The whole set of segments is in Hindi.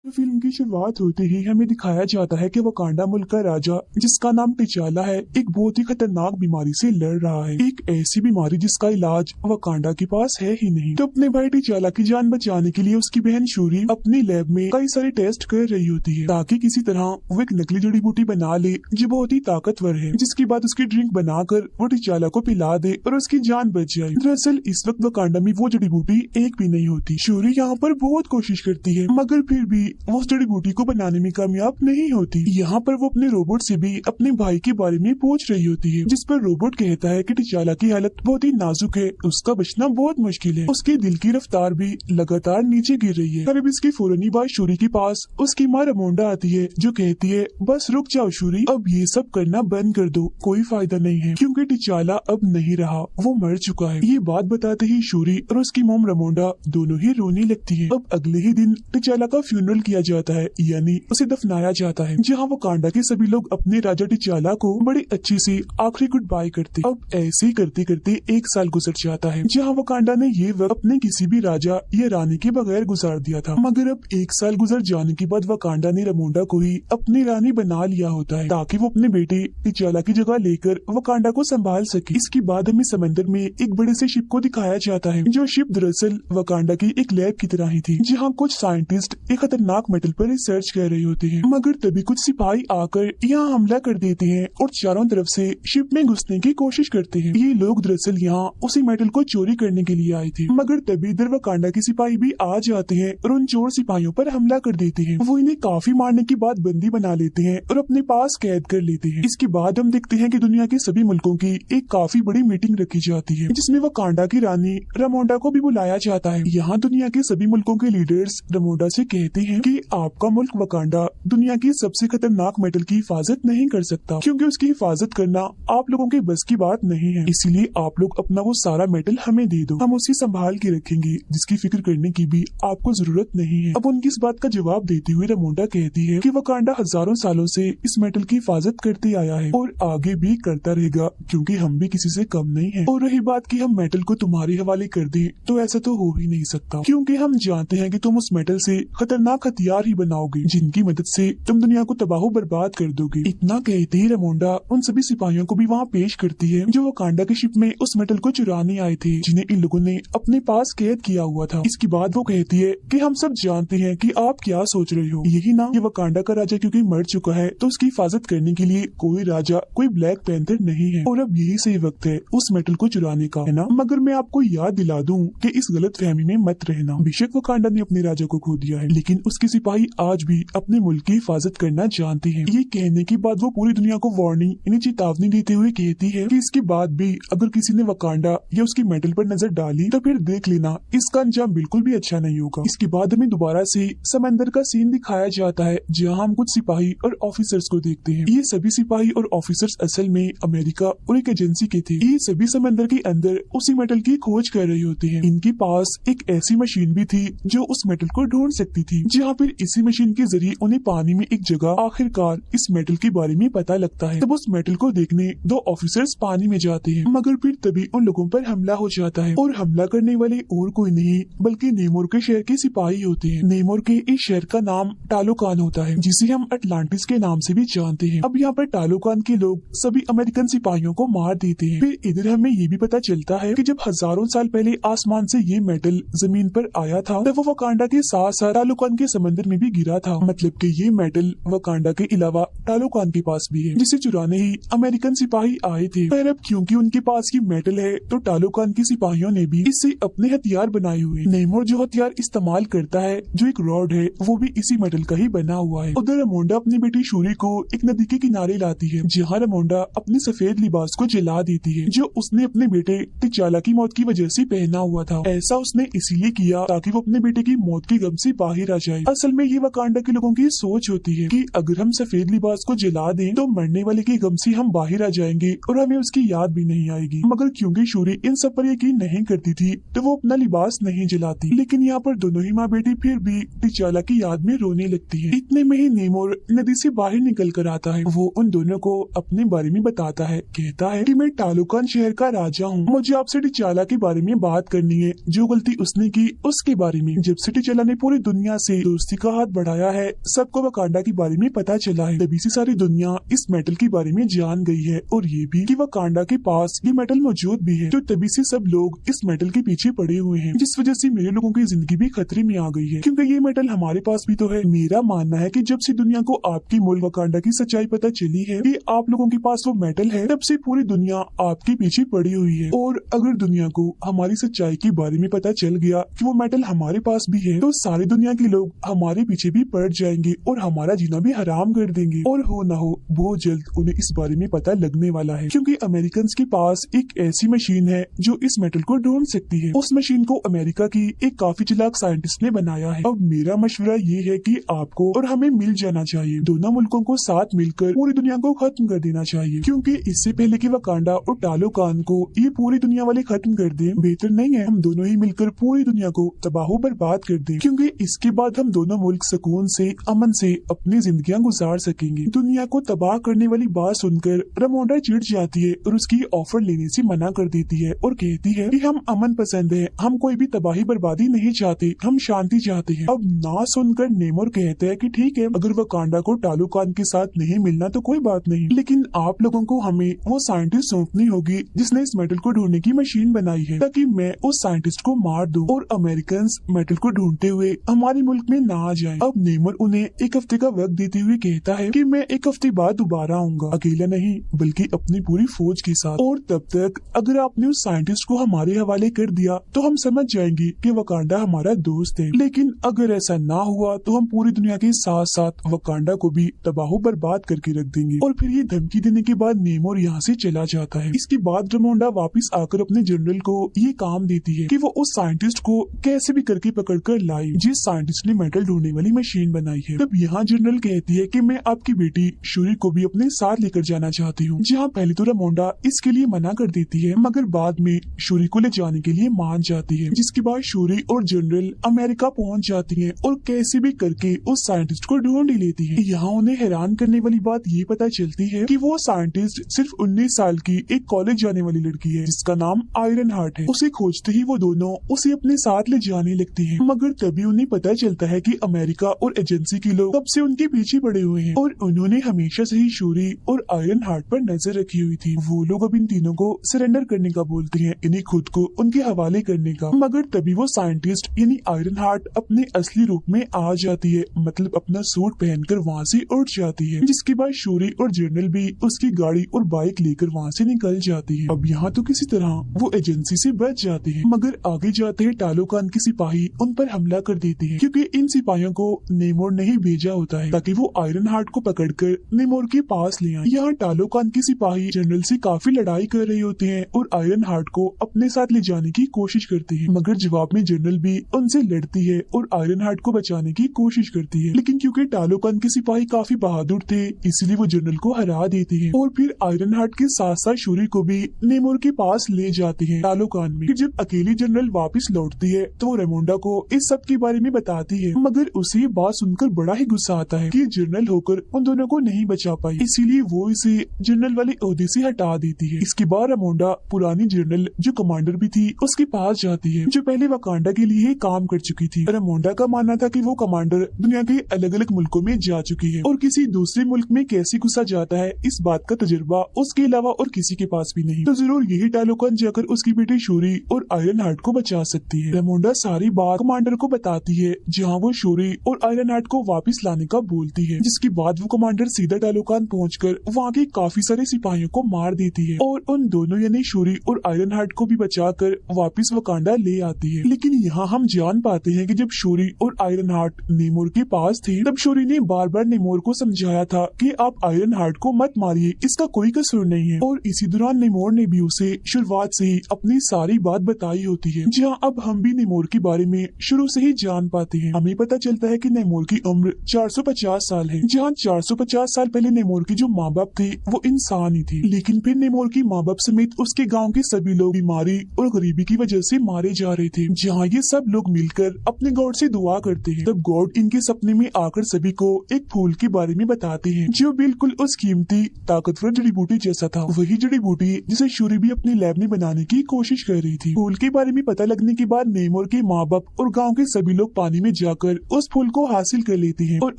तो फिल्म की शुरुआत होते ही हमें दिखाया जाता है कि वकांडा मुल्क का राजा जिसका नाम टिचाला है एक बहुत ही खतरनाक बीमारी से लड़ रहा है। एक ऐसी बीमारी जिसका इलाज वकांडा के पास है ही नहीं। तो अपने भाई टिचाला की जान बचाने के लिए उसकी बहन शूरी अपनी लैब में कई सारे टेस्ट कर रही होती है ताकि किसी तरह वो एक नकली जड़ी बूटी बना ले जो बहुत ही ताकतवर है, जिसके बाद उसकी ड्रिंक बनाकर वो टिचाला को पिला दे और उसकी जान बच जाए। दरअसल इस वक्त वकांडा में वो जड़ी बूटी एक भी नहीं होती। शूरी यहाँ पर बहुत कोशिश करती है मगर फिर भी वो उस जड़ी बूटी को बनाने में कामयाब नहीं होती। यहाँ पर वो अपने रोबोट से भी अपने भाई के बारे में पूछ रही होती है, जिस पर रोबोट कहता है कि टिचाला की हालत बहुत ही नाजुक है, उसका बचना बहुत मुश्किल है, उसके दिल की रफ्तार भी लगातार नीचे गिर रही है। अब इसकी फौरनी बाद शूरी के पास उसकी माँ रमोंडा आती है जो कहती है बस रुक जाओ शूरी, अब ये सब करना बंद कर दो, कोई फायदा नहीं है क्योंकि टिचाला अब नहीं रहा, वो मर चुका है। ये बात बताते ही शूरी और उसकी मोम रमोंडा दोनों ही रोने लगती है। अब अगले ही दिन टिचाला का फ्यूनरल किया जाता है, यानी उसे दफनाया जाता है, जहाँ वकांडा के सभी लोग अपने राजा टिचाला को बड़े अच्छे से आखिरी गुड बाय करते। अब ऐसे ही करते करते एक साल गुजर जाता है, जहाँ वकांडा ने ये वक्त अपने किसी भी राजा या रानी के बगैर गुजार दिया था। मगर अब एक साल गुजर जाने के बाद वकांडा ने रमोंडा को ही अपनी रानी बना लिया होता है ताकि वो अपने बेटे टिचाला की जगह लेकर वकांडा को संभाल सके। इसके बाद हमें समंदर में एक बड़े से शिप को दिखाया जाता है, जो शिप दरअसल वकांडा की एक लैब की तरह ही थी, जहाँ कुछ साइंटिस्ट एक खतरनाक मेटल पर रिसर्च कर रहे होते हैं। मगर तभी कुछ सिपाही आकर यहाँ हमला कर देते हैं और चारों तरफ से शिप में घुसने की कोशिश करते हैं। ये लोग दरअसल यहाँ उसी मेटल को चोरी करने के लिए आए थे, मगर तभी इधर वकांडा के सिपाही भी आ जाते हैं और उन चोर सिपाहियों पर हमला कर देते हैं। वो इन्हें काफी मारने के बाद बंदी बना लेते हैं और अपने पास कैद कर लेते हैं। इसके बाद हम देखते हैं कि दुनिया के सभी मुल्कों की एक काफी बड़ी मीटिंग रखी जाती है, जिसमें वकांडा की रानी रमोंडा को भी बुलाया जाता है। यहाँ दुनिया के सभी मुल्कों के लीडर्स रमोंडा से कहते हैं कि आपका मुल्क वकांडा दुनिया की सबसे खतरनाक मेटल की हिफाजत नहीं कर सकता, क्योंकि उसकी हिफाजत करना आप लोगों के बस की बात नहीं है। इसीलिए आप लोग अपना वो सारा मेटल हमें दे दो, हम उसे संभाल के रखेंगे, जिसकी फिक्र करने की भी आपको जरूरत नहीं है। अब उनकी इस बात का जवाब देते हुए रमोंडा कहती है कि वकांडा हजारों सालों से इस मेटल की हिफाजत करते आया है और आगे भी करता रहेगा, क्योंकि हम भी किसी से कम नहीं है। और रही बात कि हम मेटल को तुम्हारे हवाले कर दें, तो ऐसा तो हो ही नहीं सकता, क्योंकि हम जानते हैं कि तुम उस मेटल से खतरनाक हथियार ही बनाओगे, जिनकी मदद से तुम दुनिया को तबाह बर्बाद कर दोगे। इतना कहते ही रमोंडा उन सभी सिपाहियों को भी वहाँ पेश करती है जो वकांडा के शिप में उस मेटल को चुराने आए थे, जिन्हें इन लोगों ने अपने पास कैद किया हुआ था। इसके बाद वो कहती है कि हम सब जानते हैं कि आप क्या सोच रहे हो, यही ना, ये वकांडा का राजा क्योंकि मर चुका है तो उसकी हिफाजत करने के लिए कोई राजा, कोई ब्लैक पैंथर नहीं है, और अब यही सही वक्त है उस मेटल को चुराने का, है ना। मगर मैं आपको याद दिला दूं कि इस गलत फहमी में मत रहना। बेशक वकांडा ने अपने राजा को खो दिया है, लेकिन उसके सिपाही आज भी अपने मुल्क की हिफाजत करना जानते हैं। ये कहने के बाद वो पूरी दुनिया को वार्निंग, यानी चेतावनी देते हुए कहती है कि इसके बाद भी अगर किसी ने वकांडा या उसकी मेटल पर नजर डाली तो फिर देख लेना, इसका अंजाम बिल्कुल भी अच्छा नहीं होगा। इसके बाद हमें दोबारा से समंदर का सीन दिखाया जाता है, जहाँ हम कुछ सिपाही और ऑफिसर्स को देखते हैं। ये सभी सिपाही और ऑफिसर्स असल में अमेरिका और एक एजेंसी के थे। ये सभी समंदर के अंदर उसी मेटल की खोज कर रहे होते हैं। इनके पास एक ऐसी मशीन भी थी जो उस मेटल को ढूंढ सकती थी, जहाँ फिर इसी मशीन के जरिए उन्हें पानी में एक जगह आखिरकार इस मेटल के बारे में पता लगता है। तब उस मेटल को देखने दो ऑफिसर्स पानी में जाते हैं, मगर फिर तभी उन लोगों पर हमला हो जाता है, और हमला करने वाले और कोई नहीं बल्कि नेमोर के शहर के सिपाही होते हैं। नेमोर के इस शहर का नाम टालोकान होता है, जिसे हम अटलांटिस के नाम से भी जानते हैं। अब यहाँ पर टालोकान के लोग सभी अमेरिकन सिपाहियों को मार देते हैं। फिर इधर हमें ये भी पता चलता है कि जब हजारों साल पहले आसमान से ये मेटल जमीन पर आया था, तब वो वकांडा के साथ साथ टालोकान के समंदर में भी गिरा था। मतलब कि ये मेटल वकांडा के अलावा टालोकान के पास भी है, जिसे चुराने ही अमेरिकन सिपाही आए थे। पर अब क्योंकि उनके पास ये मेटल है, तो टालोकान के सिपाहियों ने भी इससे अपने हथियार बनाए हुए। नेमोर जो हथियार इस्तेमाल करता है, जो एक रॉड है, वो भी इसी मेटल का ही बना हुआ है। उधर रमोंडा अपनी बेटी शूरी को एक नदी के किनारे लाती है, जहाँ रमोंडा अपने सफेद लिबास को जला देती है, जो उसने अपने बेटे टिचाला की मौत की वजह से पहना हुआ था। ऐसा उसने इसीलिए किया ताकि वो अपने बेटे की मौत के गम से बाहर आ जाए। असल में ये वकांडा के लोगों की सोच होती है कि अगर हम सफेद लिबास को जला दें तो मरने वाले के गम से हम बाहर आ जाएंगे और हमें उसकी याद भी नहीं आएगी। मगर क्योंकि शूरी इन सब पर यकीन नहीं करती थी, तो वो अपना लिबास नहीं जलाती। लेकिन यहाँ पर दोनों ही माँ बेटी फिर भी टिचाला की याद में रोने लगती है। इतने में ही नेमोर नदी से बाहर निकल कर आता है। वो उन दोनों को अपने बारे में बताता है, कहता है कि मैं टालोकान शहर का राजा हूँ, मुझे आपसे टिचाला के बारे में बात करनी है, जो गलती उसने की उसके बारे में। जब से टिचाला ने पूरी दुनिया से दोस्ती का हाथ बढ़ाया है, सबको वकांडा के बारे में पता चला है, तभी से सारी दुनिया इस मेटल के बारे में जान गई है और ये भी कि वकांडा के पास ये मेटल मौजूद भी है। तो तभी से सब लोग इस मेटल के पीछे पड़े हुए हैं, जिस वजह से मेरे लोगों की जिंदगी भी खतरे में आ गई है, क्योंकि ये मेटल हमारे पास भी तो है। मेरा मानना है कि जब से दुनिया को आपकी मुल्क वकांडा की सच्चाई पता चली है कि आप लोगों के पास वो मेटल है, तब से पूरी दुनिया आपके पीछे पड़ी हुई है। और अगर दुनिया को हमारी सच्चाई के बारे में पता चल गया कि वो मेटल हमारे पास भी है, तो सारी दुनिया के लोग हमारे पीछे भी पड़ जाएंगे और हमारा जीना भी हराम कर देंगे। और हो ना हो बहुत जल्द उन्हें इस बारे में पता लगने वाला है, क्योंकि अमेरिकन के पास एक ऐसी मशीन है जो इस मेटल को ढूंढ सकती है। उस मशीन को अमेरिका की एक काफी चालाक साइंटिस्ट ने बनाया है। अब मेरा मशवरा ये है कि आपको और हमें मिल जाना चाहिए, दोनों मुल्कों को साथ मिलकर पूरी दुनिया को खत्म कर देना चाहिए, क्योंकि इससे पहले कि वकांडा और टालोकान को ये पूरी दुनिया वाले खत्म कर दें, बेहतर नहीं है हम दोनों ही मिलकर पूरी दुनिया को तबाह बर्बाद कर दें, क्योंकि इसके बाद हम दोनों मुल्क सुकून से अमन से अपनी जिंदगियां गुजार सकेंगे। दुनिया को तबाह करने वाली बात सुनकर रामोंडा चिढ़ जाती है और उसकी ऑफर लेने से मना कर देती है और कहती है कि हम अमन पसंद है, हम कोई भी तबाही बर्बादी नहीं चाहते, हम शांति चाहते हैं। अब ना सुनकर नेमोर कहता है कि ठीक है, अगर वकांडा को टालोकान के साथ नहीं मिलना तो कोई बात नहीं, लेकिन आप लोगों को हमें वो साइंटिस्ट सौंपनी होगी जिसने इस मेटल को ढूंढने की मशीन बनाई है, ताकि मैं उस साइंटिस्ट को मार दूं और अमेरिकन मेटल को ढूंढते हुए हमारे मुल्क में ना आ जाएं। अब नेमोर उन्हें एक हफ्ते का वक्त देते हुए कहता है कि मैं एक हफ्ते बाद दोबारा आऊंगा, अकेला नहीं बल्कि अपनी पूरी फौज के साथ, और तब तक अगर आपने उस साइंटिस्ट को हमारे हवाले कर दिया तो हम समझ जाएंगे कि वकांडा हमारा दोस्त है, लेकिन अगर ऐसा ना हुआ तो हम पूरी दुनिया के साथ साथ वकांडा को भी तबाह बर्बाद करके रख देंगे। और फिर ये धमकी देने के बाद नेमोर यहाँ से चला जाता है। इसके बाद रामोंडा वापस आकर अपने जनरल को ये काम देती है कि वो उस साइंटिस्ट को कैसे भी करके पकड़ कर लाए जिस साइंटिस्ट ने मेटल ढूंढने वाली मशीन बनाई है। तब यहाँ जनरल कहती है कि मैं आपकी बेटी शूरी को भी अपने साथ लेकर जाना चाहती हूँ, जहाँ पहले तो रामोंडा इसके लिए मना कर देती है, मगर बाद में शूरी को ले जाने के लिए मान जाती है। जिसके बाद शूरी और जनरल अमेरिका पहुँच जाती है और कैसे भी करके उस साइंटिस्ट को ढूंढ ही लेती है। यहाँ उन्हें हैरान करने वाली बात ये पता चलती है कि वो साइंटिस्ट सिर्फ 19 साल की एक कॉलेज जाने वाली लड़की है जिसका नाम आयरन हार्ट है। उसे खोजते ही वो दोनों उसे अपने साथ ले जाने लगती हैं, मगर तभी उन्हें पता चलता है कि अमेरिका और एजेंसी के लोग कब से उनके पीछे पड़े हुए हैं और उन्होंने हमेशा से ही शूरी और आयरन हार्ट पर नजर रखी हुई थी। वो लोग अब इन तीनों को सरेंडर करने का बोलते हैं, इन्हें खुद को उनके हवाले करने का, मगर तभी वो साइंटिस्ट यानी आयरन हार्ट अपने असली रूप में आ जाती है, मतलब अपना सूट पहनकर वहाँ से उठ जाती है। जिसके बाद शूरी और जनरल भी उसकी गाड़ी और बाइक लेकर वहाँ से निकल जाती है। अब यहाँ तो किसी तरह वो एजेंसी से बच जाते हैं, मगर आगे जाते हैं टालोकान के सिपाही उन पर हमला कर देते हैं, क्योंकि इन सिपाहियों को नेमोर ने ही भेजा होता है ताकि वो आयरन हार्ट को पकड़कर नेमोर के पास ले आए। यहाँ टालोकान के सिपाही जनरल से काफी लड़ाई कर रहे होते हैं और आयरन हार्ट को अपने साथ ले जाने की कोशिश करते हैं, मगर जवाब में जनरल भी उनसे लड़ती है और आयरन हार्ट को बचाने की कोशिश करती है, लेकिन क्योंकि टालोकान के सिपाही काफी बहादुर थे इसलिए वो जनरल को हरा देते हैं और फिर आयरन हार्ट के साथ साथ शूरी को भी नेमोर के पास ले जाते हैं टालोकान में। फिर जब अकेली जनरल वापस लौटती है तो वो रामोंडा को इस सब के बारे में बताती है, मगर उसे ये बात सुनकर बड़ा ही गुस्सा आता है कि जनरल होकर उन दोनों को नहीं बचा पाई, इसीलिए वो इसे जनरल वाले ओहदे से हटा देती है। इसके बाद रामोंडा पुरानी जनरल जो कमांडर भी थी उसके पास जाती है, जो पहले वकांडा के लिए काम कर चुकी थी। रामोंडा का मानना था कि वो कमांडर दुनिया के अलग अलग मुल्कों में जा चुकी है और किसी दूसरे मुल्क में कैसे घुसा जाता है इस बात का तजुर्बा उसके अलावा और किसी के पास भी नहीं, तो जरूर यही टालोकान जाकर उसकी बेटी शूरी और आयरन हार्ट को बचा सकती है। रामोंडा सारी बात कमांडर को बताती है, जहाँ वो शूरी और आयरन हार्ट को वापस लाने का बोलती है, जिसके बाद वो कमांडर सीधा टालोकान पहुंचकर वहाँ के काफी सारे सिपाहियों को मार देती है और उन दोनों यानी शूरी और आयरन हार्ट को भी बचाकर वापस वकांडा ले आती है। लेकिन यहाँ हम जान पाते हैं कि जब शूरी और आयरन हार्ट नेमोर के पास थे तब शूरी ने बार बार नेमोर को समझाया था कि आप आयरन हार्ट को मत मारिए, इसका कोई कसूर नहीं है, और इसी दौरान नेमोर ने भी उसे शुरुआत से ही अपनी सारी बात बताई होती है। जहाँ अब हम भी नेमोर के बारे में शुरू से ही जान पाते हैं। हमें पता चलता है कि नेमोर की उम्र 450 साल है, जहाँ 450 साल पहले नेमोर के जो माँ बाप थे वो इंसान ही थे, लेकिन फिर नेमोर की माँ बाप समेत उसके गाँव के सभी लोग बीमारी और गरीबी की वजह से मारे जा रहे थे। जहाँ ये सब लोग मिलकर अपने गॉड से दुआ करते हैं, तब गॉड इनके सपने में आकर सभी को एक फूल के बारे में बताते हैं जो बिल्कुल उस कीमती ताकतवर जड़ी बूटी जैसा था, वही जड़ी बूटी जिसे शूरी भी अपने लैब में बनाने की कोशिश कर रही थी। फूल के बारे में पता लगने के बाद नेमोर के माँ बाप और गांव के सभी लोग पानी में जाकर जाकर उस फूल को हासिल कर लेते हैं और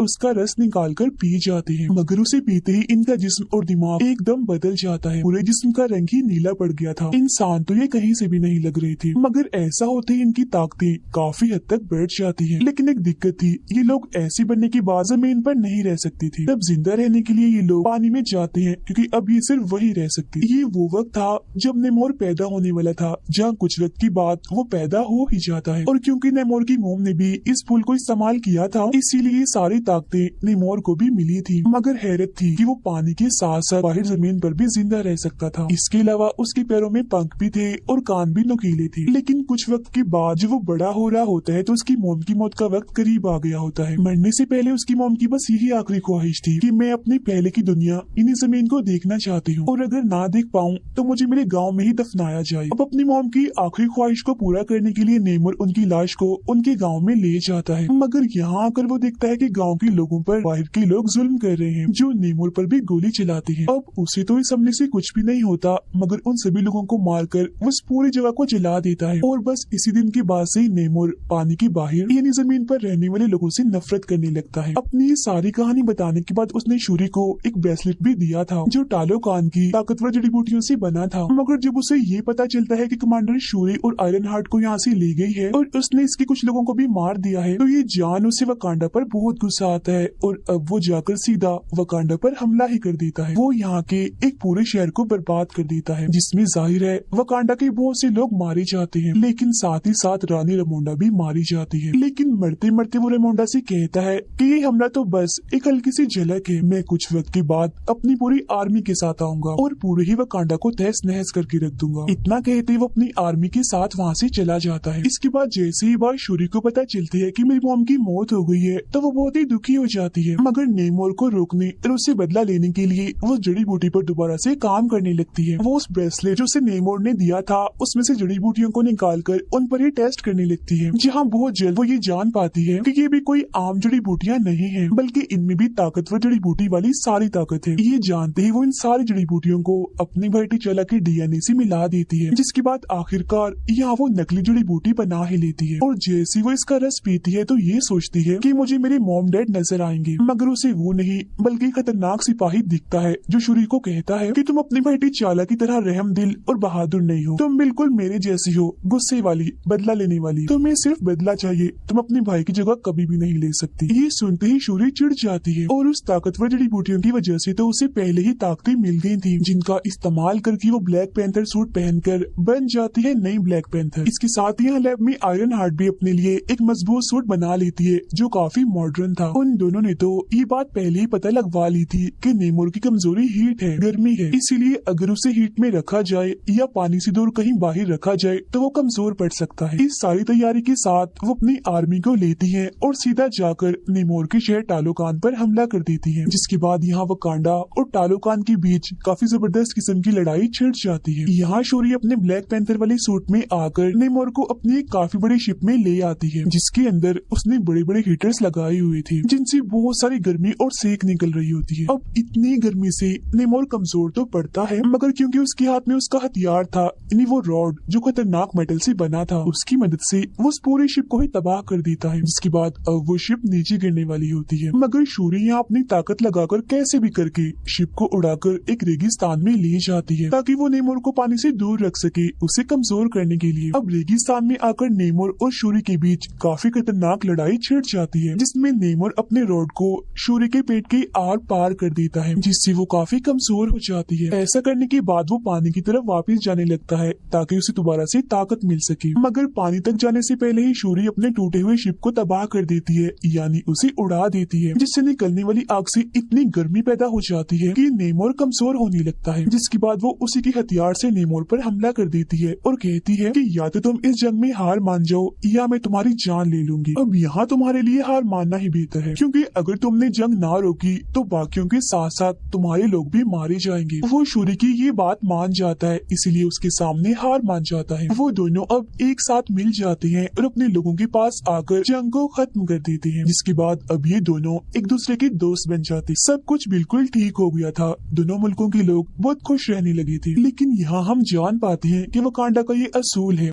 उसका रस निकाल कर पी जाते हैं। मगर उसे पीते ही इनका जिस्म और दिमाग एकदम बदल जाता है। पूरे जिस्म का रंग ही नीला पड़ गया था। इंसान तो ये कहीं से भी नहीं लग रहे थे, मगर ऐसा होते ही इनकी ताकतें काफी हद तक बढ़ जाती है। लेकिन एक दिक्कत थी, ये लोग ऐसे बनने के बाद जमीन पर नहीं रह सकते थे। तब जिंदा रहने के लिए ये लोग पानी में जाते हैं, क्योंकि अब ये सिर्फ वही रह सकते। ये वो वक्त था जब नेमोर पैदा होने वाला था, जहाँ कुछ वक्त की बाद वो पैदा हो ही जाता है। और क्योंकि नेमोर की मोम ने भी इस फूल को इस्तेमाल किया था, इसीलिए ये सारी ताकतें नेमोर को भी मिली थी। मगर हैरत थी कि वो पानी के साथ साथ बाहर जमीन पर भी जिंदा रह सकता था। इसके अलावा उसके पैरों में पंख भी थे और कान भी नुकीले थे। लेकिन कुछ वक्त के बाद जब वो बड़ा हो रहा होता है तो उसकी मोम की मौत का वक्त करीब आ गया होता है। मरने से पहले उसकी मोम की बस यही आखिरी ख्वाहिश थी कि मैं अपनी पहले की दुनिया इन्हीं जमीन को देखना चाहती हूँ, और अगर ना देख पाऊँ तो मुझे मेरे गाँव में ही दफनाया जाए। अब अपनी मोम की आखिरी ख्वाहिश को पूरा करने के लिए नेमोर उनकी लाश को उनके गाँव में ले जाता है। मगर यहाँ आकर वो देखता है कि गाँव के लोगों पर बाहर के लोग जुल्म कर रहे हैं, जो नेमोर पर भी गोली चलाते हैं। अब उसे तो इस हमले से कुछ भी नहीं होता, मगर उन सभी लोगों को मारकर वो इस पूरी जगह को जला देता है। और बस इसी दिन के बाद से ही नेमोर पानी के बाहर यानी जमीन पर रहने वाले लोगों से नफरत करने लगता है। अपनी ये सारी कहानी बताने के बाद उसने शूरी को एक ब्रेसलेट भी दिया था, जो टालोकान की ताकतवर जड़ी बूटियों से बना था। मगर जब उसे ये पता चलता है कि कमांडर शूरी और आयरन हार्ट को यहाँ से ले गई है और उसने इसके कुछ लोगों को भी मार दिया है, तो ये जान उसे वकांडा पर बहुत गुस्सा आता है और अब वो जाकर सीधा वकांडा पर हमला ही कर देता है। वो यहाँ के एक पूरे शहर को बर्बाद कर देता है, जिसमें जाहिर है वकांडा के बहुत से लोग मारे जाते हैं, लेकिन साथ ही साथ रानी रेमोंडा भी मारी जाती है। लेकिन मरते मरते वो रेमोंडा से कहता है कि ये हमला तो बस एक हल्की सी झलक है, मैं कुछ वक्त के बाद अपनी पूरी आर्मी के साथ आऊंगा और पूरे ही वकांडा को तहस नहस करके रख दूंगा। इतना कहते ही वो अपनी आर्मी के साथ वहाँ से चला जाता है। इसके बाद जैसे ही बात शूरी को पता चलती है कि मेरी मॉम की मौत हो गई है, तो वो बहुत ही दुखी हो जाती है। मगर नेमोर को रोकने और उससे बदला लेने के लिए वो जड़ी बूटी पर दोबारा से काम करने लगती है। वो उस ब्रेसलेट जो उसे नेमोर ने दिया था उसमें से जड़ी बूटियों को निकालकर उन पर ही टेस्ट करने लगती है, जहाँ बहुत जल्द वो ये जान पाती है कि ये भी कोई आम जड़ी बूटियाँ नहीं है, बल्कि इनमें भी ताकतवर जड़ी बूटी वाली सारी ताकत है। ये जानते ही वो इन सारी जड़ी बूटियों को अपनी भाई टिचाला के डीएनए से मिला देती है, जिसके बाद आखिरकार यहाँ वो नकली जड़ी बूटी बना ही लेती है। और जैसे वो इसका रस पीती है तो ये सोचती है कि मुझे मेरे मॉम डैड नजर आएंगे, मगर उसे वो नहीं बल्कि खतरनाक सिपाही दिखता है, जो शूरी को कहता है कि तुम अपनी भाई टिचाला की तरह रहम दिल और बहादुर नहीं हो, तुम बिल्कुल मेरे जैसी हो, गुस्से वाली, बदला लेने वाली, तुम्हें सिर्फ बदला चाहिए, तुम अपने भाई की जगह कभी भी नहीं ले सकती। ये सुनते ही शूरी चिढ़ जाती है और उस ताकतवर जड़ी बूटियों की वजह से तो उसे पहले ही ताकतें मिल गई थी, जिनका इस्तेमाल करके वो ब्लैक पैंथर सूट पहनकर बन जाती है नई ब्लैक पैंथर। इसके साथ ही लैब में आयरन हार्ट भी अपने लिए एक मजबूत सूट बना लेती है, जो काफी मॉडर्न था। उन दोनों ने तो ये बात पहले ही पता लगवा ली थी कि नेमोर की कमजोरी हीट है, गर्मी है, इसीलिए अगर उसे हीट में रखा जाए या पानी से दूर कहीं बाहर रखा जाए तो वो कमजोर पड़ सकता है। इस सारी तैयारी के साथ वो अपनी आर्मी को लेती है और सीधा जाकर नेमोर के शहर टालोकान पर हमला कर देती है, जिसके बाद यहाँ वकांडा और टालोकान के बीच काफी जबरदस्त किस्म की लड़ाई छिड़ जाती है। यहाँ शूरी अपने ब्लैक पैंथर वाले सूट में आकर नेमोर को अपनी एक काफी बड़ी शिप में ले आती है, जिसके अंदर उसने बड़े बड़े हीटर्स लगाए हुए थे, जिनसे बहुत सारी गर्मी और सेक निकल रही होती है। अब इतनी गर्मी से नेमोर कमजोर तो पड़ता है, मगर क्योंकि उसके हाथ में उसका हथियार था, यानी वो रॉड जो खतरनाक मेटल से बना था, उसकी मदद से वो उस पूरी शिप को ही तबाह कर देता है, जिसके बाद अब वो शिप नीचे गिरने वाली होती है। मगर शूरी यहाँ अपनी ताकत लगाकर कैसे भी करके शिप को उड़ाकर एक रेगिस्तान में ले जाती है, ताकि वो नेमोर को पानी से दूर रख सके, उसे कमजोर करने के लिए। अब रेगिस्तान में आकर नेमोर और शूरी के बीच काफी खतरनाक लड़ाई छिड़ जाती है, जिसमें नेमोर अपने रॉड को शूरी के पेट के आर पार कर देता है, जिससे वो काफी कमजोर हो जाती है। ऐसा करने के बाद वो पानी की तरफ वापस जाने लगता है, ताकि उसे दोबारा से ताकत मिल सके। मगर पानी तक जाने से पहले ही शूरी अपने टूटे हुए शिप को तबाह कर देती है, यानी उसे उड़ा देती है, जिससे निकलने वाली आग से इतनी गर्मी पैदा हो जाती है कि नेमोर कमजोर होने लगता है। जिसके बाद वो उसी के हथियार से नेमोर पर हमला कर देती है और कहती है कि या तो तुम इस जंग में हार मान जाओ या मैं तुम्हारी जान ले लूंगी। अब यहाँ तुम्हारे लिए हार मानना ही बेहतर है, क्योंकि अगर तुमने जंग ना रोकी तो बाकियों के साथ साथ तुम्हारे लोग भी मारे जाएंगे। वो शूरी की ये बात मान जाता है, इसीलिए उसके सामने हार मान जाता है। वो दोनों अब एक साथ मिल जाते हैं और अपने लोगों के पास आकर जंग को खत्म कर देते हैं, जिसके बाद अब ये दोनों एक दूसरे के दोस्त बन जाते। सब कुछ बिल्कुल ठीक हो गया था, दोनों मुल्कों के लोग बहुत खुश रहने लगे थे। लेकिन यहाँ हम जान पाते हैं कि वकांडा का ये असूल है